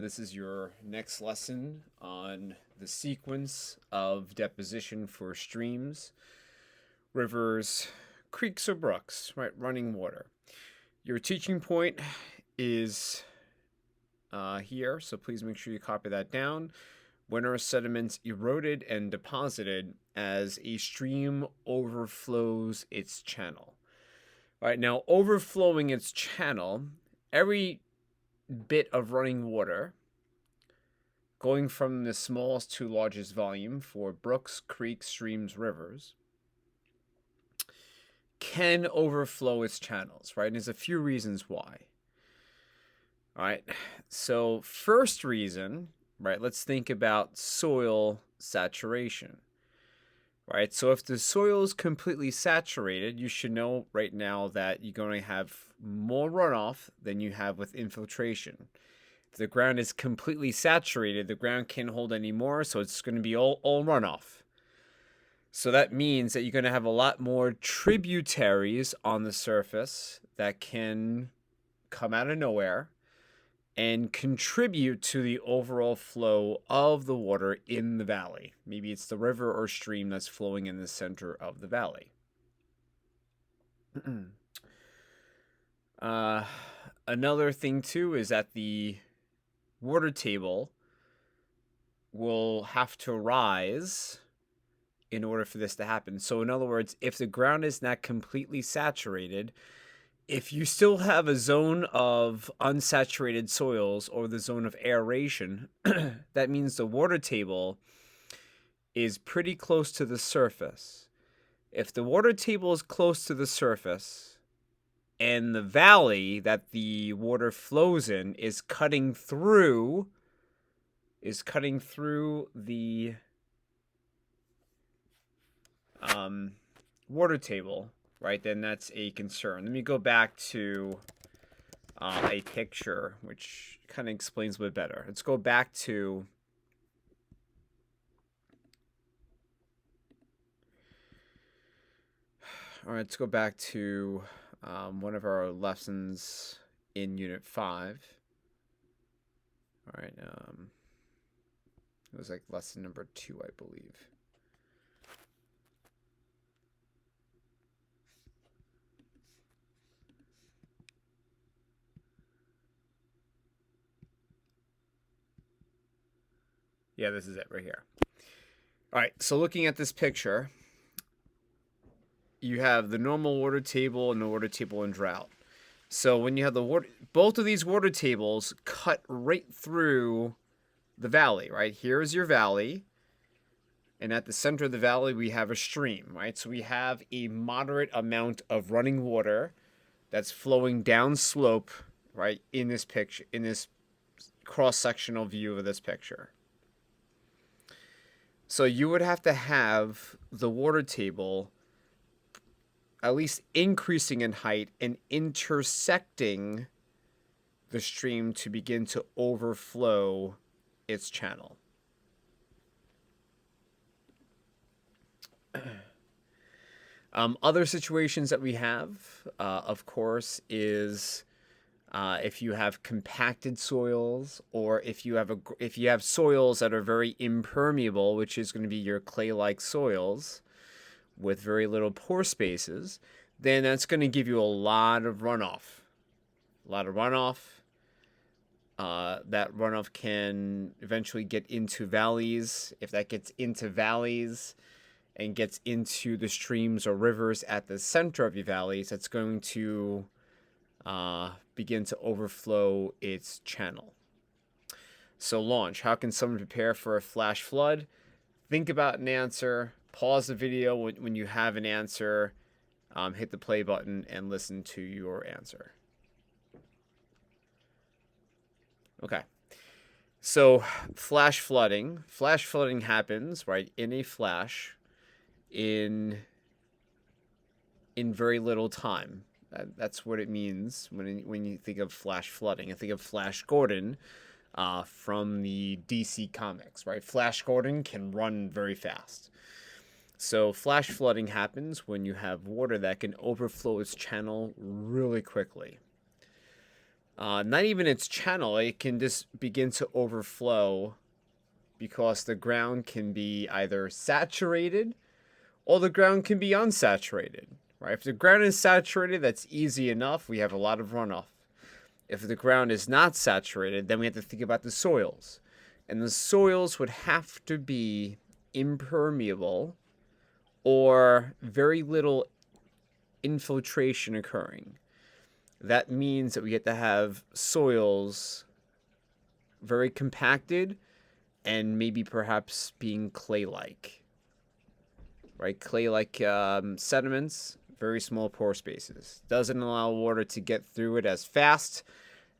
This is your next lesson on the sequence of deposition for streams, rivers, creeks, or brooks, right? Running water. Your teaching point is here, so please make sure you copy that down. When are sediments eroded and deposited as a stream overflows its channel? All right, now overflowing its channel, every bit of running water going from the smallest to largest volume for brooks, creeks, streams, rivers can overflow its channels, right? And there's a few reasons why. All right. So, first reason, right? Let's think about soil saturation. Right? So if the soil is completely saturated, you should know right now that you're going to have more runoff than you have with infiltration. If the ground is completely saturated, the ground can't hold any more, so it's going to be all runoff. So that means that you're going to have a lot more tributaries on the surface that can come out of nowhere and contribute to the overall flow of the water in the valley. Maybe it's the river or stream that's flowing in the center of the valley. Another thing, too, is that the water table will have to rise in order for this to happen. So, in other words, if the ground is not completely saturated, if you still have a zone of unsaturated soils or the zone of aeration, that means the water table is pretty close to the surface. If the water table is close to the surface and the valley that the water flows in is cutting through the water table, right, then that's a concern. Let me go back to a picture which kind of explains a bit better. Let's go back to one of our lessons in Unit 5. All right, it was like lesson number 2, I believe. Yeah, this is it right here. All right, so looking at this picture, you have the normal water table and the water table in drought. So when you have the water, both of these water tables cut right through the valley, right? Here's your valley, and at the center of the valley we have a stream, right? So we have a moderate amount of running water that's flowing down slope, right, in this picture, in this cross-sectional view of this picture. So you would have to have the water table at least increasing in height and intersecting the stream to begin to overflow its channel. Other situations that we have, of course, is if you have compacted soils, or if you have soils that are very impermeable, which is going to be your clay-like soils with very little pore spaces, then that's going to give you a lot of runoff. That runoff can eventually get into valleys. If that gets into valleys and gets into the streams or rivers at the center of your valleys, that's going to begin to overflow its channel. So launch. How can someone prepare for a flash flood? Think about an answer. Pause the video when you have an answer. Hit the play button and listen to your answer. Okay. So flash flooding. Flash flooding happens, right, in a flash in very little time. That's what it means when you think of flash flooding. I think of Flash Gordon from the DC Comics, right? Flash Gordon can run very fast. So flash flooding happens when you have water that can overflow its channel really quickly. Not even its channel, it can just begin to overflow because the ground can be either saturated or the ground can be unsaturated, right? If the ground is saturated, that's easy enough. We have a lot of runoff. If the ground is not saturated, then we have to think about the soils. And the soils would have to be impermeable or very little infiltration occurring. That means that we have to have soils very compacted and maybe perhaps being clay-like. Right? Clay-like sediments, very small pore spaces. Doesn't allow water to get through it as fast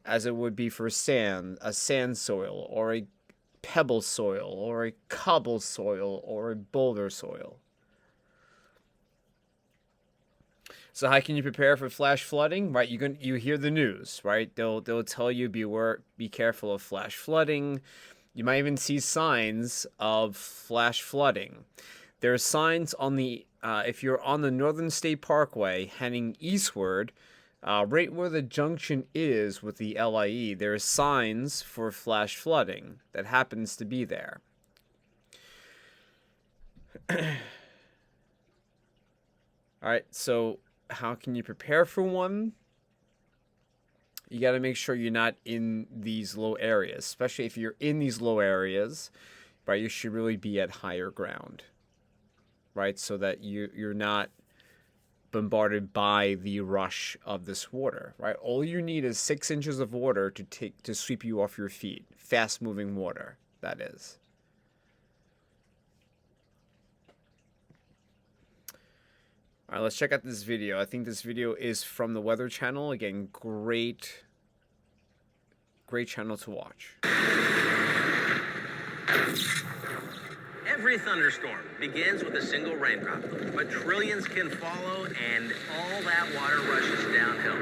as it would be for sand, a sand soil, or a pebble soil, or a cobble soil, or a boulder soil. So how can you prepare for flash flooding? Right, you hear the news, right? They'll tell you be careful of flash flooding. You might even see signs of flash flooding. There are signs on the if you're on the Northern State Parkway heading eastward, right where the junction is with the LIE, there are signs for flash flooding that happens to be there. All right, so how can you prepare for one? You got to make sure you're not in these low areas, especially if you're in these low areas, right? You should really be at higher ground, right? So that you're not bombarded by the rush of this water, right? All you need is 6 inches of water to sweep you off your feet. Fast moving water, that is. All right, let's check out this video. I think this video is from the Weather Channel. Again, great channel to watch. Every thunderstorm begins with a single raindrop, but trillions can follow and all that water rushes downhill.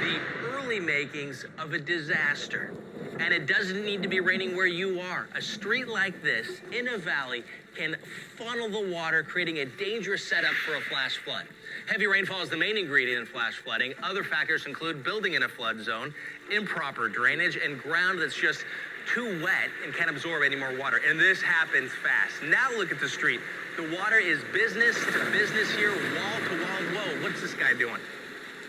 The early makings of a disaster. And it doesn't need to be raining where you are. A street like this in a valley can funnel the water, creating a dangerous setup for a flash flood. Heavy rainfall is the main ingredient in flash flooding. Other factors include building in a flood zone, improper drainage, and ground that's just too wet and can't absorb any more water. And this happens fast. Now look at the street. The water is business to business here, wall to wall. Whoa, what's this guy doing?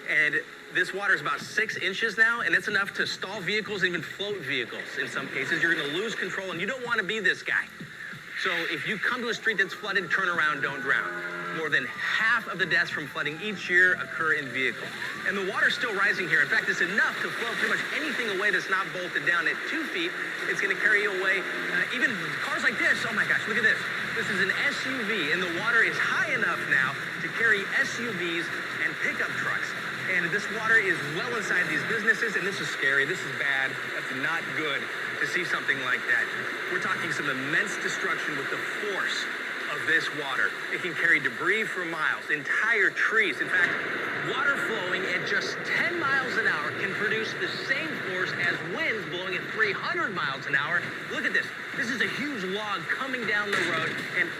And this water is about 6 inches now, and it's enough to stall vehicles and even float vehicles in some cases. You're going to lose control, and you don't want to be this guy. So if you come to a street that's flooded, turn around, don't drown. More than half of the deaths from flooding each year occur in vehicles. And the water's still rising here. In fact, it's enough to float pretty much anything away that's not bolted down. At 2 feet, it's going to carry away even cars like this. Oh my gosh, look at this. This is an SUV, and the water is high enough now to carry SUVs and pickup trucks. And this water is well inside these businesses, and this is scary. This is bad. That's not good to see something like that. We're talking some immense destruction with the force of this water. It can carry debris for miles, entire trees. In fact, water flowing at just 10 miles an hour can produce the same force as winds blowing at 300 miles an hour. Look at this. This is a huge log coming down the road, and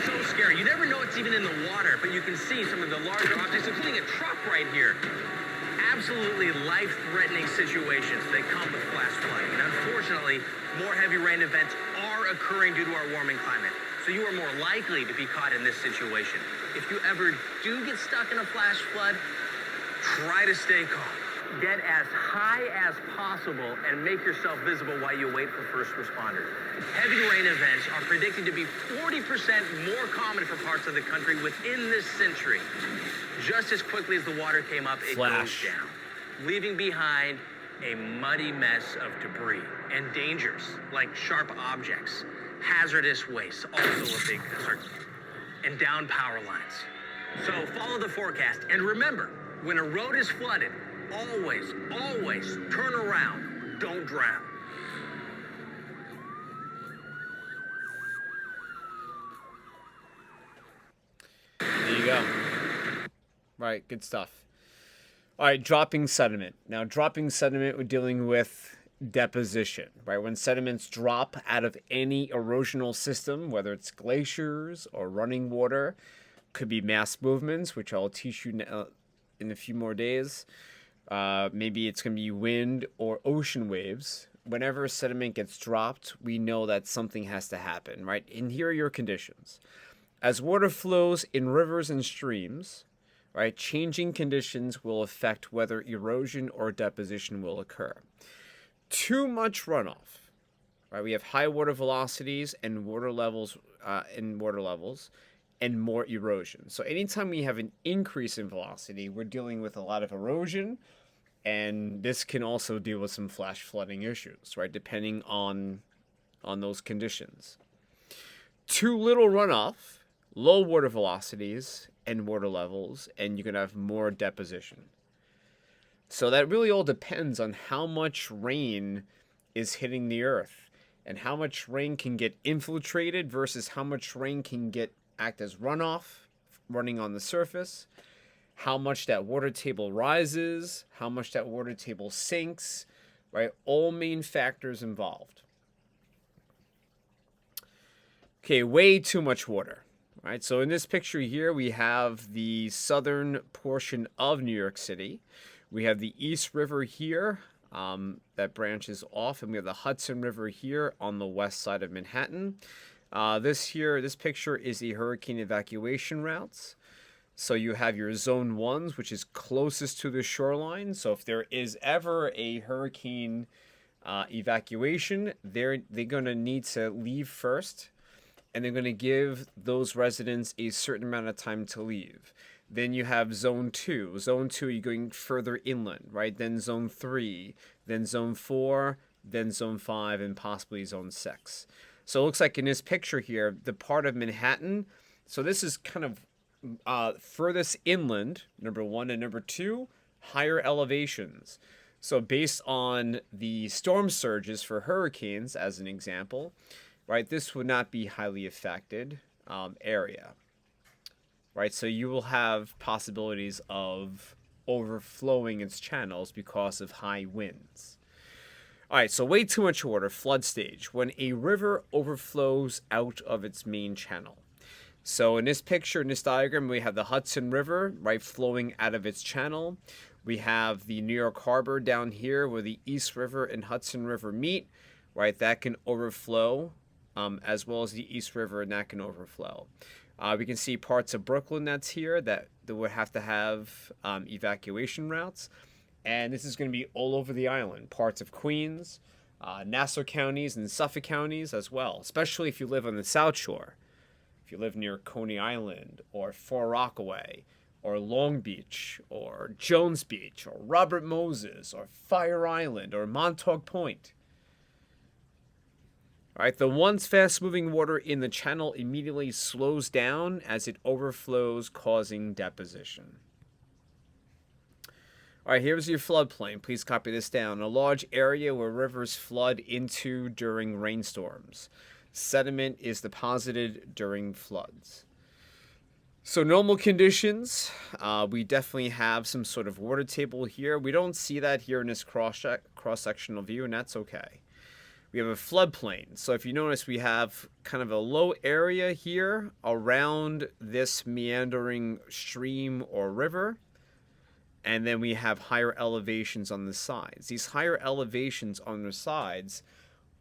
so scary. You never know it's even in the water, but you can see some of the larger objects, including a truck right here. Absolutely life-threatening situations that come with flash flooding. And unfortunately, more heavy rain events are occurring due to our warming climate. So you are more likely to be caught in this situation. If you ever do get stuck in a flash flood, try to stay calm. Get as high as possible and make yourself visible while you wait for first responders. Heavy rain events are predicted to be 40% more common for parts of the country within this century. Just as quickly as the water came up, it goes down, leaving behind a muddy mess of debris and dangers like sharp objects, hazardous waste, also a big concern, and down power lines. So follow the forecast, and remember, when a road is flooded, always turn around. Don't drown. There you go. Right, good stuff. All right, dropping sediment. Now, dropping sediment, we're dealing with deposition, right? When sediments drop out of any erosional system, whether it's glaciers or running water, could be mass movements, which I'll teach you in a few more days. Maybe it's going to be wind or ocean waves. Whenever sediment gets dropped, we know that something has to happen, right? And here are your conditions. As water flows in rivers and streams, right, changing conditions will affect whether erosion or deposition will occur. Too much runoff, right? We have high water velocities and water levels, and more erosion. So anytime we have an increase in velocity, we're dealing with a lot of erosion, and this can also deal with some flash flooding issues, right? Depending on those conditions. Too little runoff, low water velocities and water levels, and you're going to have more deposition. So that really all depends on how much rain is hitting the earth and how much rain can get infiltrated versus how much rain can act as runoff running on the surface, how much that water table rises, how much that water table sinks, right? All main factors involved. Okay, way too much water, right? So in this picture here, we have the southern portion of New York City. We have the East River here that branches off, and we have the Hudson River here on the west side of Manhattan. This picture is the hurricane evacuation routes. So you have your zone 1s, which is closest to the shoreline. So if there is ever a hurricane evacuation, they're going to need to leave first, and they're going to give those residents a certain amount of time to leave. Then you have zone 2. Zone 2, you're going further inland, right? Then zone 3, then zone 4, then zone 5, and possibly zone 6. So it looks like in this picture here, the part of Manhattan, so this is kind of furthest inland, number 1, and number 2, higher elevations. So based on the storm surges for hurricanes, as an example, right, this would not be highly affected area, right? So you will have possibilities of overflowing its channels because of high winds. All right, so way too much water, flood stage, when a river overflows out of its main channel. So in this picture, in this diagram, we have the Hudson River, right, flowing out of its channel. We have the New York Harbor down here where the East River and Hudson River meet, right? That can overflow, as well as the East River, and that can overflow. We can see parts of Brooklyn that's here that would have to have evacuation routes. And this is going to be all over the island, parts of Queens, Nassau counties, and Suffolk counties as well, especially if you live on the South Shore. If you live near Coney Island or Far Rockaway or Long Beach or Jones Beach or Robert Moses or Fire Island or Montauk Point. All right, the once fast-moving water in the channel immediately slows down as it overflows, causing deposition. All right, here's your floodplain. Please copy this down. A large area where rivers flood into during rainstorms. Sediment is deposited during floods. So normal conditions, we definitely have some sort of water table here. We don't see that here in this cross-sectional view, and that's okay. We have a floodplain. So if you notice, we have kind of a low area here around this meandering stream or river. And then we have higher elevations on the sides. These higher elevations on the sides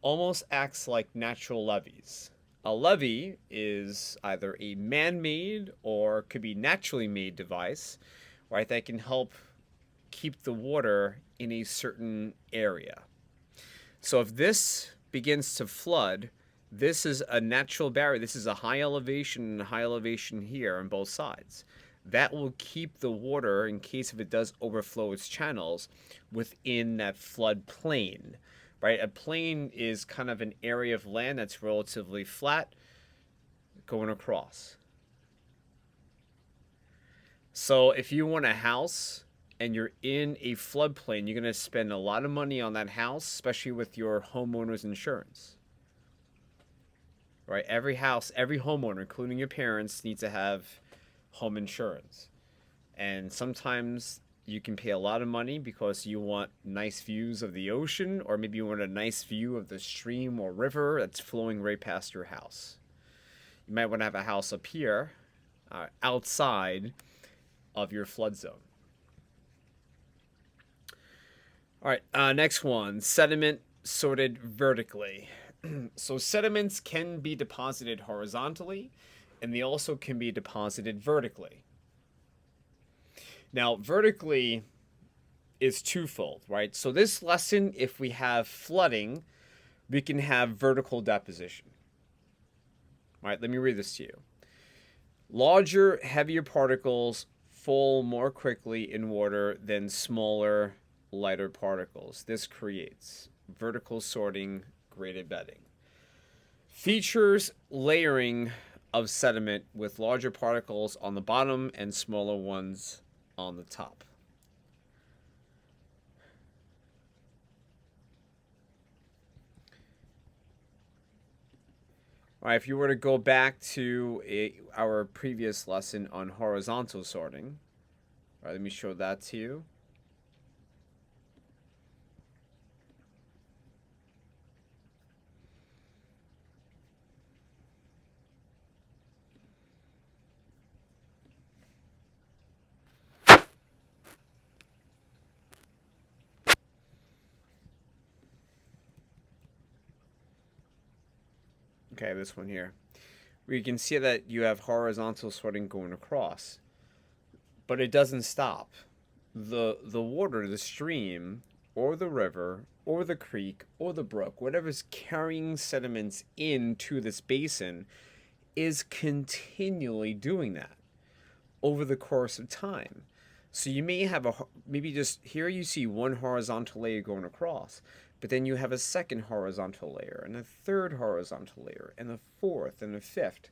almost acts like natural levees. A levee is either a man-made or could be naturally made device, right, that can help keep the water in a certain area. So if this begins to flood, this is a natural barrier. This is a high elevation and a high elevation here on both sides. That will keep the water, in case if it does overflow its channels, within that flood plain. Right? A plain is kind of an area of land that's relatively flat going across. So if you want a house and you're in a floodplain, you're going to spend a lot of money on that house, especially with your homeowner's insurance. Right? Every house, every homeowner, including your parents, needs to have home insurance. And sometimes you can pay a lot of money because you want nice views of the ocean, or maybe you want a nice view of the stream or river that's flowing right past your house. You might want to have a house up here, outside of your flood zone. All right, next one, sediment sorted vertically. So sediments can be deposited horizontally, and they also can be deposited vertically. Now, vertically is twofold, right? So this lesson, if we have flooding, we can have vertical deposition. All right, let me read this to you. Larger, heavier particles fall more quickly in water than smaller, lighter particles. This creates vertical sorting, graded bedding. Features layering of sediment with larger particles on the bottom and smaller ones on the top. All right, if you were to go back to our previous lesson on horizontal sorting, all right, let me show that to you. Okay, this one here. Where you can see that you have horizontal sorting going across. But it doesn't stop. The water, the stream, or the river, or the creek, or the brook, whatever's carrying sediments into this basin is continually doing that over the course of time. So you may have maybe just here you see one horizontal layer going across, but then you have a second horizontal layer, and a third horizontal layer, and a fourth, and a fifth.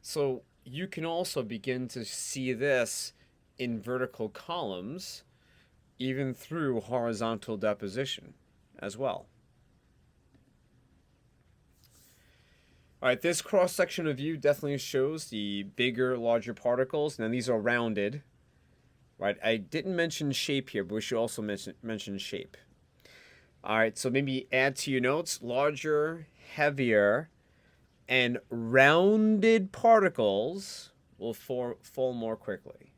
So you can also begin to see this in vertical columns, even through horizontal deposition as well. All right, this cross-section of view definitely shows the bigger, larger particles. Now these are rounded, right? I didn't mention shape here, but we should also mention shape. All right, so maybe add to your notes, larger, heavier, and rounded particles will fall more quickly.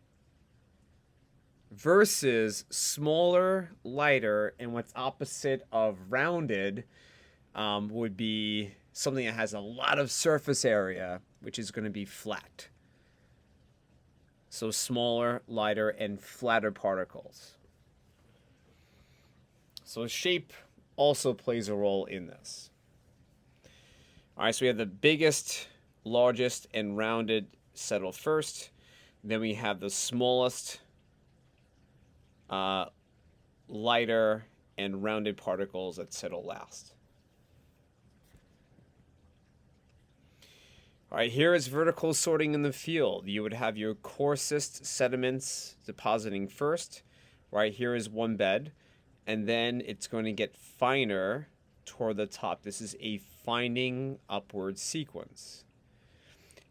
Versus smaller, lighter, and what's opposite of rounded would be something that has a lot of surface area, which is going to be flat. So smaller, lighter, and flatter particles. So shape also plays a role in this. All right, so we have the biggest, largest, and rounded settle first. Then we have the smallest, lighter, and rounded particles that settle last. All right, here is vertical sorting in the field. You would have your coarsest sediments depositing first. Right here is one bed, and then it's going to get finer toward the top. This is a finding upward sequence.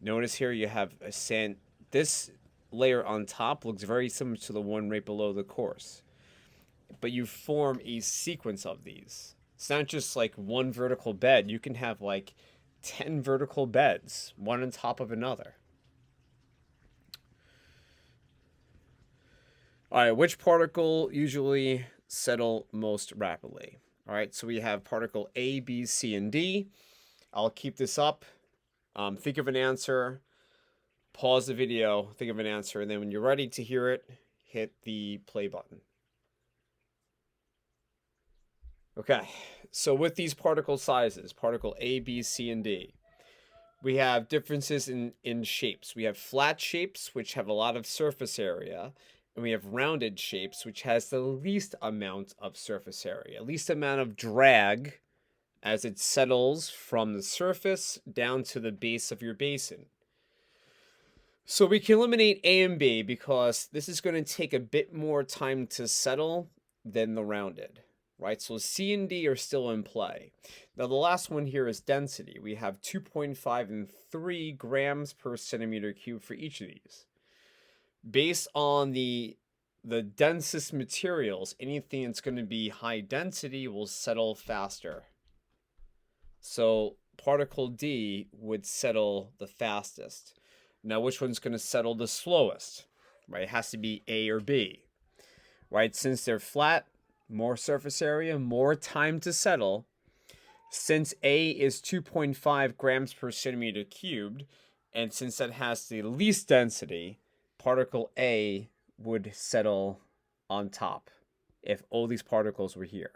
Notice here you have a sand. This layer on top looks very similar to the one right below the coarse, but you form a sequence of these. It's not just like one vertical bed. You can have like 10 vertical beds, one on top of another. All right, which particle usually settle most rapidly? All right, so we have particle A, B, C, and D. I'll keep this up. Think of an answer, pause the video, think of an answer, and then when you're ready to hear it, hit the play button. Okay, so with these particle sizes, particle A, B, C, and D, we have differences in shapes. We have flat shapes, which have a lot of surface area, and we have rounded shapes, which has the least amount of surface area, least amount of drag as it settles from the surface down to the base of your basin. So we can eliminate A and B because this is going to take a bit more time to settle than the rounded, right? So C and D are still in play. Now the last one here is density. We have 2.5 and 3 grams per centimeter cube for each of these. Based on the densest materials, anything that's going to be high density will settle faster. So particle D would settle the fastest. Now, which one's going to settle the slowest? Right? It has to be A or B. Right? Since they're flat, more surface area, more time to settle. Since A is 2.5 grams per centimeter cubed, and since that has the least density, particle A would settle on top if all these particles were here.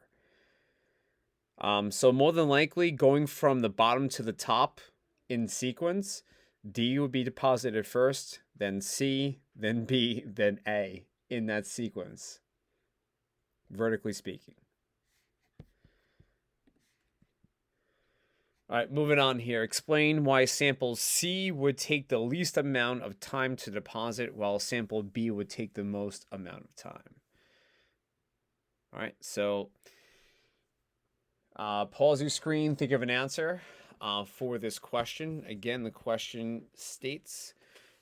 So more than likely, going from the bottom to the top in sequence, D would be deposited first, then C, then B, then A in that sequence, vertically speaking. All right, moving on here. Explain why sample C would take the least amount of time to deposit while sample B would take the most amount of time. All right, so pause your screen, think of an answer for this question. Again, the question states,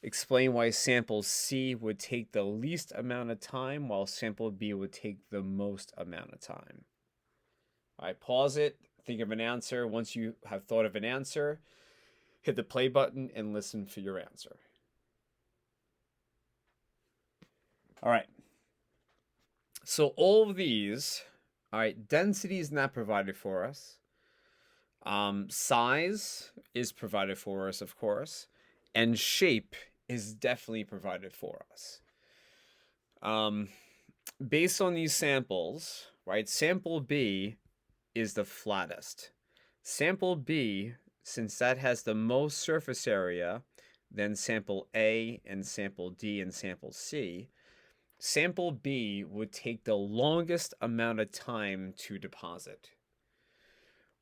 explain why sample C would take the least amount of time while sample B would take the most amount of time. All right, pause it, think of an answer. Once you have thought of an answer, hit the play button and listen for your answer. All right. So all of these, all right, density is not provided for us. Size is provided for us, of course, and shape is definitely provided for us. Based on these samples, right, sample B is the flattest. Sample B, since that has the most surface area than sample A and sample D and sample C, sample B would take the longest amount of time to deposit.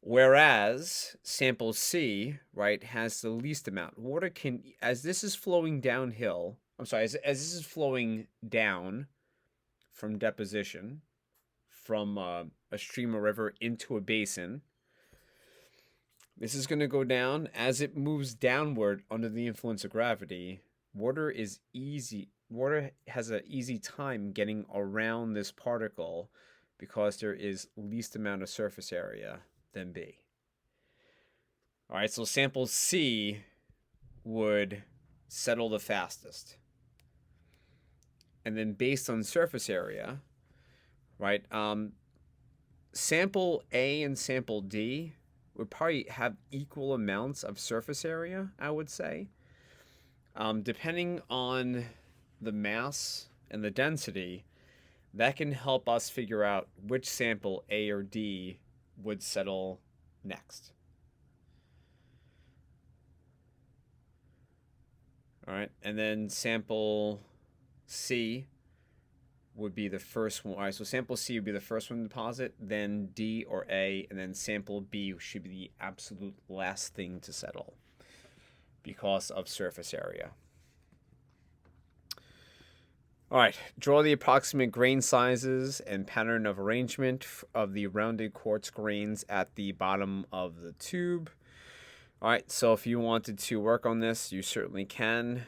Whereas sample C, right, has the least amount. Water can, as this is flowing downhill, as this is flowing down from deposition, from a stream or river into a basin, this is going to go down. As it moves downward under the influence of gravity, water has an easy time getting around this particle because there is least amount of surface area than B. All right, so sample C would settle the fastest. And then based on surface area, right, sample A and sample D would probably have equal amounts of surface area, I would say. Depending on the mass and the density, that can help us figure out which sample A or D would settle next. All right, and then sample C would be the first one. All right, so sample C would be the first one to deposit, then D or A, and then sample B should be the absolute last thing to settle because of surface area. All right, draw the approximate grain sizes and pattern of arrangement of the rounded quartz grains at the bottom of the tube. All right, so if you wanted to work on this, you certainly can.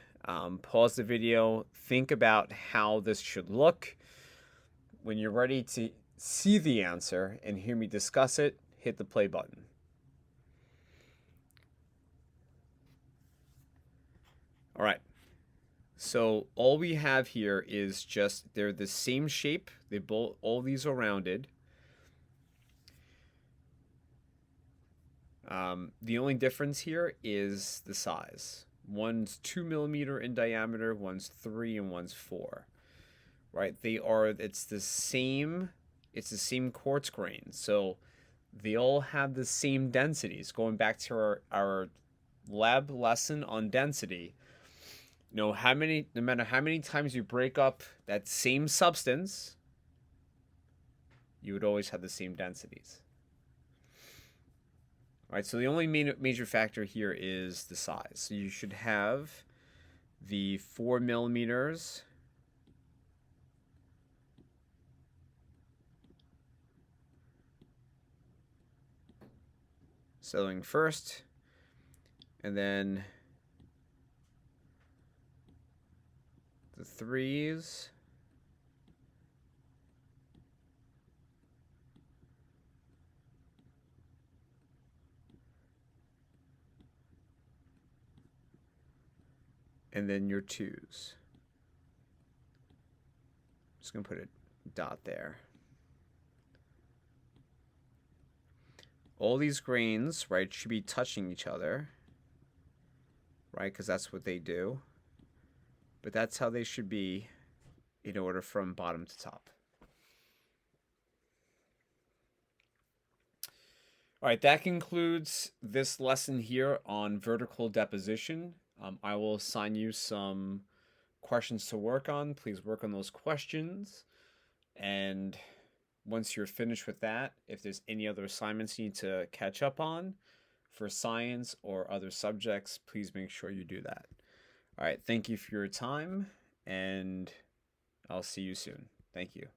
Pause the video, think about how this should look. When you're ready to see the answer and hear me discuss it, hit the play button. All right. So all we have here is just, they're the same shape. All these are rounded. The only difference here is the size. One's 2 millimeter in diameter, one's 3, and one's 4. Right? It's the same quartz grain. So they all have the same densities. Going back to our lab lesson on density, no matter how many times you break up that same substance, you would always have the same densities. All right, so the only major factor here is the size. So you should have the 4 millimeters settling first, and then the 3s, and then your 2s. Just gonna put a dot there. all these grains, right, should be touching each other, right, because that's what they do. But that's how they should be in order from bottom to top. All right, that concludes this lesson here on vertical deposition. I will assign you some questions to work on. Please work on those questions. And once you're finished with that, if there's any other assignments you need to catch up on for science or other subjects, please make sure you do that. All right, thank you for your time, and I'll see you soon. Thank you.